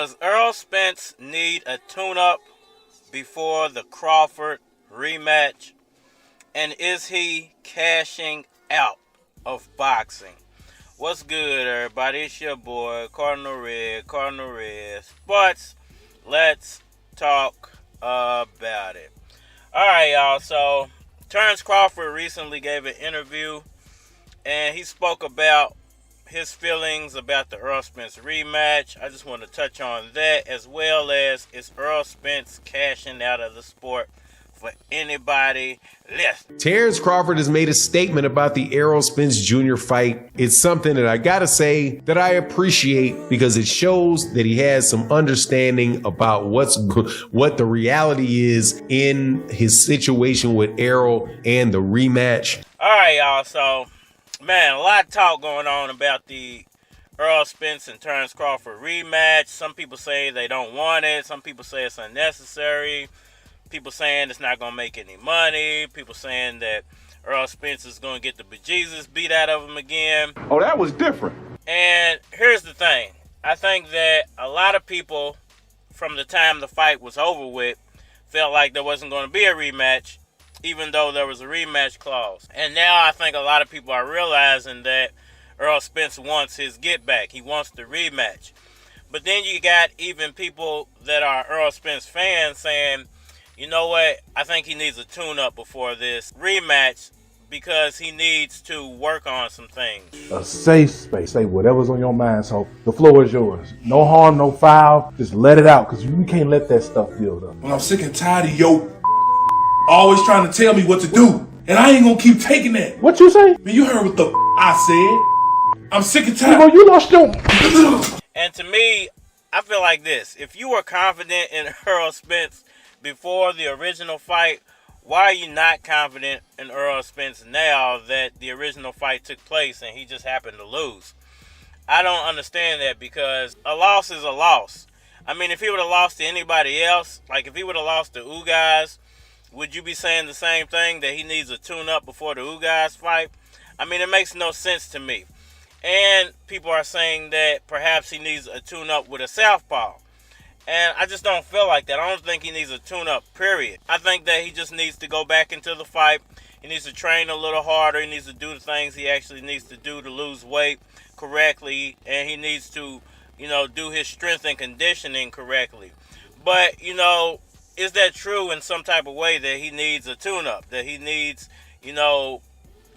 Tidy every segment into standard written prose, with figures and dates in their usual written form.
Does Errol Spence need a tune-up before the Crawford rematch? And is he cashing out of boxing? What's good, everybody? It's your boy, Cardinal Red Sports. Let's talk about it. Alright, y'all. So, Terence Crawford recently gave an interview, and he spoke about his feelings about the Errol Spence rematch. I just want to touch on that, as well as is Errol Spence cashing out of the sport for anybody less. Terence Crawford has made a statement about the Errol Spence Jr. fight. It's something that I gotta say that I appreciate because it shows that he has some understanding about what the reality is in his situation with Errol and the rematch. All right, y'all. So, man, a lot of talk going on about the Errol Spence and Terence Crawford rematch. Some people say they don't want it. Some people say it's unnecessary. People saying it's not going to make any money. People saying that Errol Spence is going to get the bejesus beat out of him again. Oh, that was different. And here's the thing. I think that a lot of people, from the time the fight was over with, felt like there wasn't going to be a rematch, even though there was a rematch clause. And now I think a lot of people are realizing that Errol Spence wants his get back. He wants the rematch. But then you got even people that are Errol Spence fans saying, you know what, I think he needs a tune-up before this rematch because he needs to work on some things. A safe space. Say whatever's on your mind. So the floor is yours. No harm, no foul. Just let it out because you can't let that stuff build up. Well, I'm sick and tired of yo always trying to tell me what to do. And I ain't gonna keep taking that. What you say? Man, you heard what the I said. I'm sick and tired. Well, you lost your... And to me, I feel like this. If you were confident in Errol Spence before the original fight, why are you not confident in Errol Spence now that the original fight took place and he just happened to lose? I don't understand that, because a loss is a loss. I mean, if he would have lost to anybody else, like if he would have lost to Ugas, would you be saying the same thing, that he needs a tune-up before the Ugas fight? I mean, it makes no sense to me. And people are saying that perhaps he needs a tune-up with a southpaw. And I just don't feel like that. I don't think he needs a tune-up, period. I think that he just needs to go back into the fight. He needs to train a little harder. He needs to do the things he actually needs to do to lose weight correctly. And he needs to, do his strength and conditioning correctly. But, is that true in some type of way that he needs a tune-up? That he needs,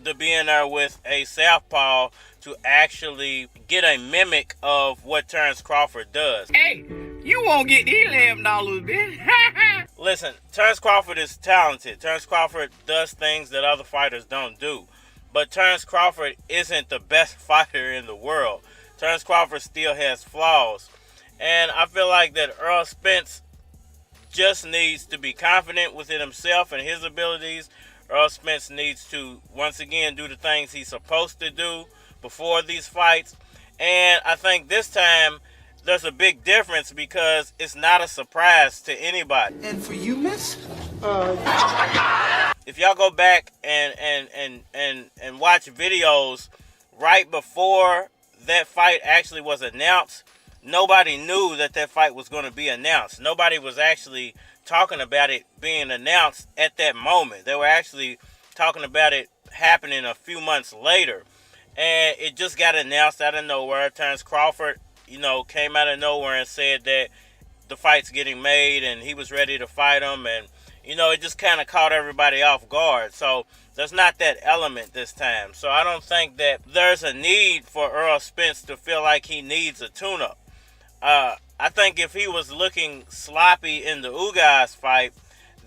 to be in there with a southpaw to actually get a mimic of what Terence Crawford does. Hey, you won't get these $11, bitch. Listen, Terence Crawford is talented. Terence Crawford does things that other fighters don't do. But Terence Crawford isn't the best fighter in the world. Terence Crawford still has flaws. And I feel like that Errol Spence just needs to be confident within himself and his abilities. Errol Spence needs to, once again, do the things he's supposed to do before these fights. And I think this time there's a big difference because it's not a surprise to anybody. And for you, miss? If y'all go back and watch videos right before that fight actually was announced, nobody knew that fight was going to be announced. Nobody was actually talking about it being announced at that moment. They were actually talking about it happening a few months later. And it just got announced out of nowhere. Terence Crawford, came out of nowhere and said that the fight's getting made and he was ready to fight him. And, it just kind of caught everybody off guard. So there's not that element this time. So I don't think that there's a need for Errol Spence to feel like he needs a tune-up. I think if he was looking sloppy in the Ugas fight,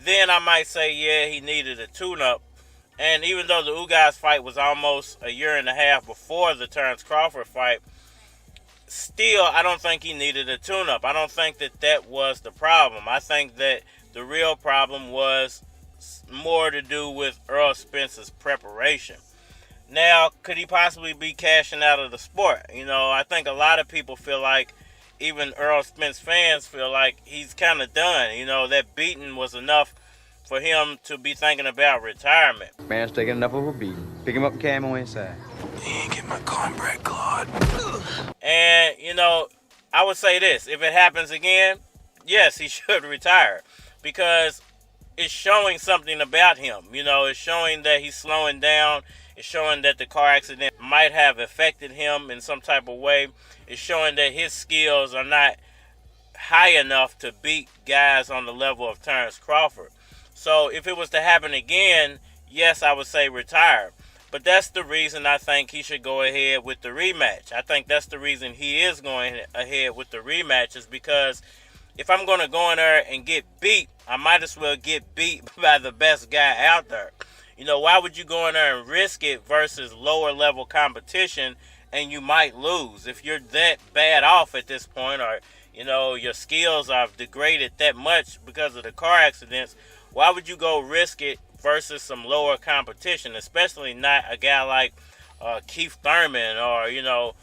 then I might say, yeah, he needed a tune-up. And even though the Ugas fight was almost a year and a half before the Terence Crawford fight, still, I don't think he needed a tune-up. I don't think that was the problem. I think that the real problem was more to do with Errol Spence's preparation. Now, could he possibly be cashing out of the sport? I think a lot of people feel like, even Errol Spence fans feel like he's kind of done. That beating was enough for him to be thinking about retirement. Man's taking enough of a beating. Pick him up and camo inside. He ain't get my cornbread, Claude. And, I would say this. If it happens again, yes, he should retire. Because it's showing something about him. You know, it's showing that he's slowing down. It's showing that the car accident might have affected him in some type of way. It's showing that his skills are not high enough to beat guys on the level of Terence Crawford. So if it was to happen again, yes, I would say retire. But that's the reason I think he should go ahead with the rematch. I think that's the reason he is going ahead with the rematch, is because if I'm going to go in there and get beat, I might as well get beat by the best guy out there. You know, why would you go in there and risk it versus lower level competition and you might lose? If you're that bad off at this point, or, you know, your skills are degraded that much because of the car accidents, why would you go risk it versus some lower competition, especially not a guy like Keith Thurman or, you know,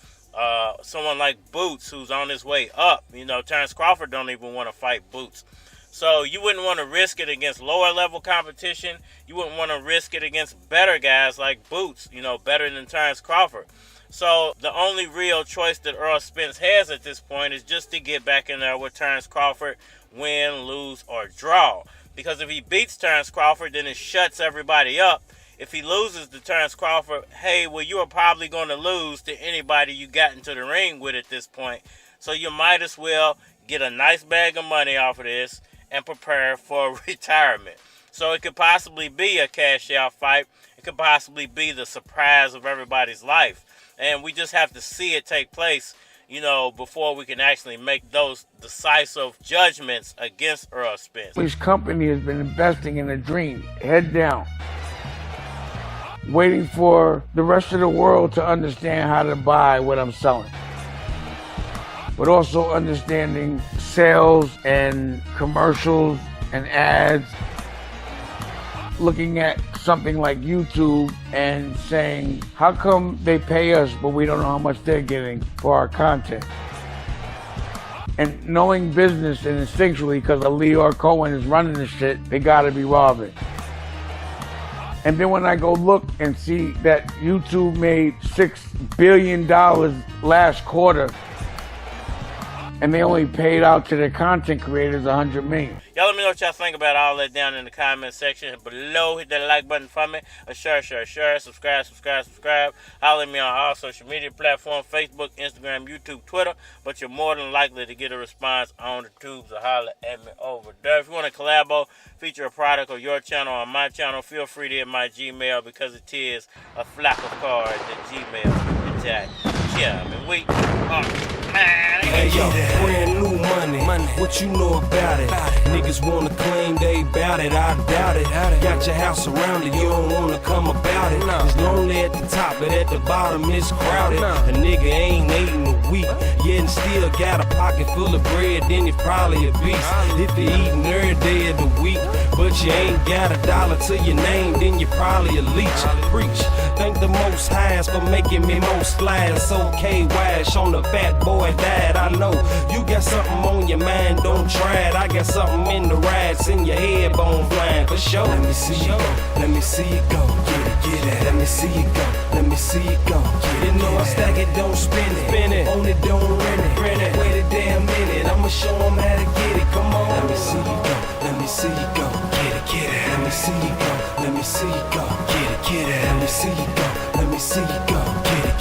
someone like Boots who's on his way up. You know, Terence Crawford don't even want to fight Boots. So you wouldn't want to risk it against lower level competition. You wouldn't want to risk it against better guys like Boots, you know, better than Terence Crawford. So the only real choice that Errol Spence has at this point is just to get back in there with Terence Crawford, win, lose, or draw. Because if he beats Terence Crawford, then it shuts everybody up. If he loses to Terence Crawford, hey, well, you are probably going to lose to anybody you got into the ring with at this point. So you might as well get a nice bag of money off of this and prepare for retirement. So it could possibly be a cash-out fight. It could possibly be the surprise of everybody's life. And we just have to see it take place, you know, before we can actually make those decisive judgments against Errol Spence. His company has been investing in a dream, head down, waiting for the rest of the world to understand how to buy what I'm selling, but also understanding sales and commercials and ads, looking at something like YouTube and saying, how come they pay us but we don't know how much they're getting for our content? And knowing business and instinctually, because Leor Cohen is running this shit, they gotta be robbing. And then when I go look and see that YouTube made $6 billion last quarter, and they only paid out to their content creators $100 million. Y'all let me know what y'all think about all that down in the comment section below. Hit that like button for me. Share. Subscribe. Holler at me on all social media platforms, Facebook, Instagram, YouTube, Twitter. But you're more than likely to get a response on the tubes or holler at me over there. If you want to collabo, feature a product or your channel on my channel, feel free to hit my Gmail, because it is a flock of cards at Gmail. Yeah, I mean, we are man. Hey yo, brand new money. What you know about it? Niggas wanna claim they bout it, I doubt it. Got your house surrounded, you don't wanna come about it. It's lonely at the top, but at the bottom it's crowded. A nigga ain't eating a week, yet and still got a pocket full of bread, then he's probably a beast. If you eating every day of the week, but you ain't got $1 to your name, then you probably a leech. Preach, thank the Most Highs for making me most fly. It's okay, wash on the fat boy died. I know you got something on your mind, don't try it. I got something in the rides in your head, bone blind for sure. Let me see you go, let me see you go, get it. Let me see you go, let me see you go, get it. You know I stack it, don't spin it, own it, don't rent it. Wait a damn minute, I'ma show them how to get it. Come on, let me see you go, let me see you go, get it. Let me see you go, let me see you go, get it. Let me see you go, let me see you go,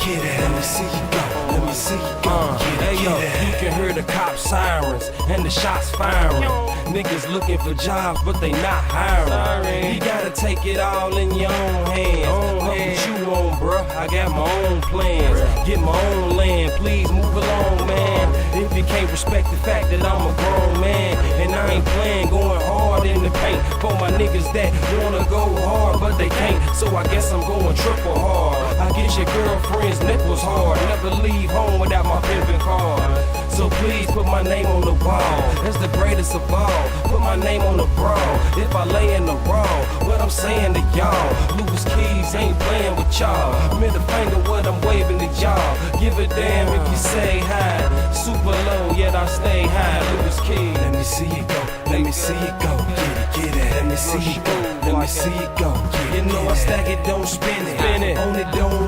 get it. Let me see you go, let me see you go, hey yo, you can hear the cop sirens and the shots firing. Niggas looking for jobs, but they not hiring. You gotta take it all in your own hands. What you on, bruh? I got my own plans. Get my own land, please move along, man. If you can't respect the fact that I'm a grown man, and I ain't playing, going hard in the paint for my niggas that wanna go hard, but they can't. So I guess I'm going triple hard. I get your girlfriend's nipples hard. Never leave home without my pimpin' card. So please put my name on the wall. That's the greatest of all. Put my name on the brawl. If I lay in the wrong, what I'm saying to y'all, Lucas Keys ain't playing with y'all. Middle finger, what I'm waving to y'all. Give a damn if you say hi. Super low, yet I stay high. Lucas Keys. Let me see you go. Let me see you go. Get it. Let me see you go. Let me see you go. You know I stack it, don't spin it. Own it, don't